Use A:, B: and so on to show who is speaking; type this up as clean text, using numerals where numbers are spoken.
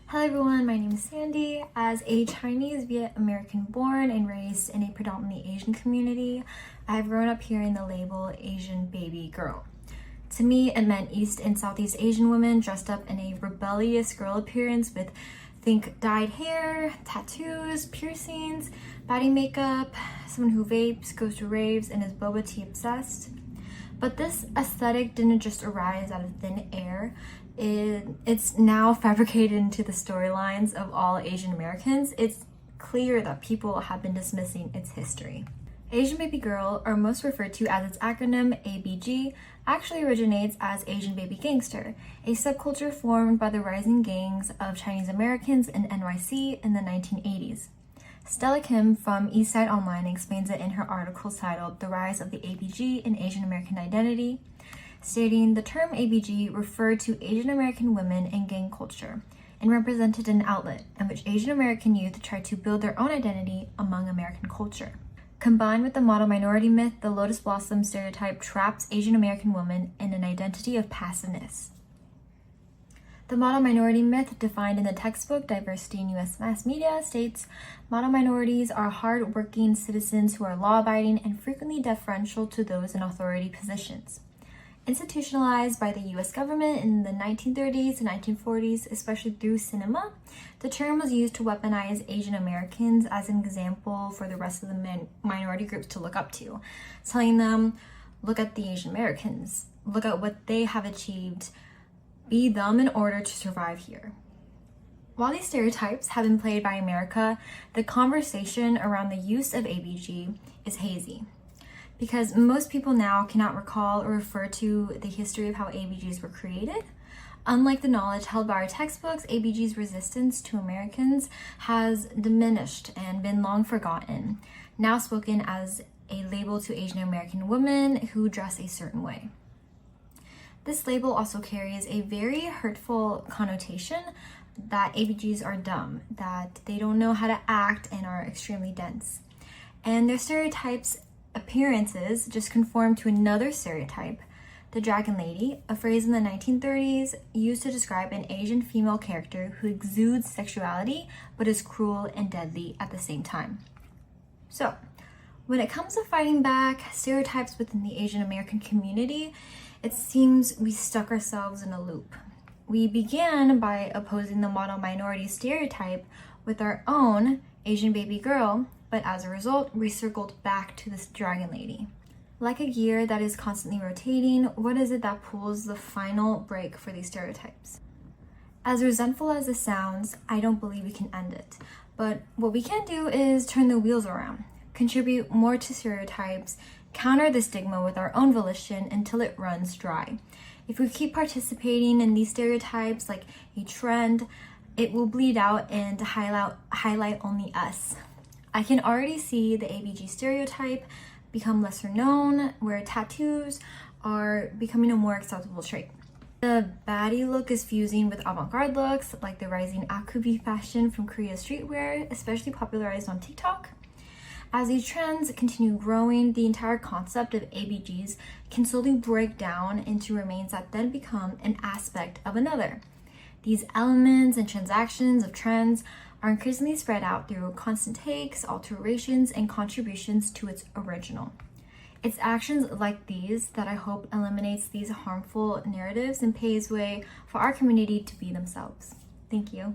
A: Hello everyone, my name is Sandy. As a Chinese Viet American born and raised in a predominantly Asian community, I have grown up hearing the label Asian baby girl. To me, it meant East and Southeast Asian women dressed up in a rebellious girl appearance with, think, dyed hair, tattoos, piercings, body makeup, someone who vapes, goes to raves, and is boba tea obsessed. But this aesthetic didn't just arise out of thin air. It's now fabricated into the storylines of all Asian Americans. It's clear that people have been dismissing its history. Asian baby girl, or most referred to as its acronym ABG, actually originates as Asian baby gangster, a subculture formed by the rising gangs of Chinese Americans in NYC in the 1980s. Stella Kim from Eastside Online explains it in her article titled The Rise of the ABG in Asian American Identity, stating the term ABG referred to Asian American women in gang culture and represented an outlet in which Asian American youth tried to build their own identity among American culture. Combined with the model minority myth, the Lotus Blossom stereotype traps Asian American women in an identity of passiveness. The model minority myth, defined in the textbook Diversity in U.S. Mass Media, states model minorities are hard-working citizens who are law-abiding and frequently deferential to those in authority positions. Institutionalized by the U.S. government in the 1930s and 1940s, especially through cinema, the term was used to weaponize Asian Americans as an example for the rest of the minority groups to look up to, telling them, look at the Asian Americans, look at what they have achieved, be them in order to survive here. While these stereotypes have been played by America, the conversation around the use of ABG is hazy, because most people now cannot recall or refer to the history of how ABGs were created. Unlike the knowledge held by our textbooks, ABG's resistance to Americans has diminished and been long forgotten, now spoken as a label to Asian American women who dress a certain way. This label also carries a very hurtful connotation that ABGs are dumb, that they don't know how to act and are extremely dense. And their stereotypes appearances just conform to another stereotype, the Dragon Lady, a phrase in the 1930s used to describe an Asian female character who exudes sexuality but is cruel and deadly at the same time. So, when it comes to fighting back stereotypes within the Asian American community, it seems we stuck ourselves in a loop. We began by opposing the model minority stereotype with our own Asian baby girl, but as a result, we circled back to this Dragon Lady. Like a gear that is constantly rotating, what is it that pulls the final break for these stereotypes? As resentful as this sounds, I don't believe we can end it. But what we can do is turn the wheels around, contribute more to stereotypes, counter the stigma with our own volition until it runs dry. If we keep participating in these stereotypes like a trend, it will bleed out and highlight only us. I can already see the ABG stereotype become lesser known, where tattoos are becoming a more acceptable trait. The baddie look is fusing with avant-garde looks, like the rising akubi fashion from Korea streetwear, especially popularized on TikTok. As these trends continue growing, the entire concept of ABGs can slowly break down into remains that then become an aspect of another. These elements and transactions of trends are increasingly spread out through constant takes, alterations, and contributions to its original. It's actions like these that I hope eliminates these harmful narratives and paves way for our community to be themselves. Thank you.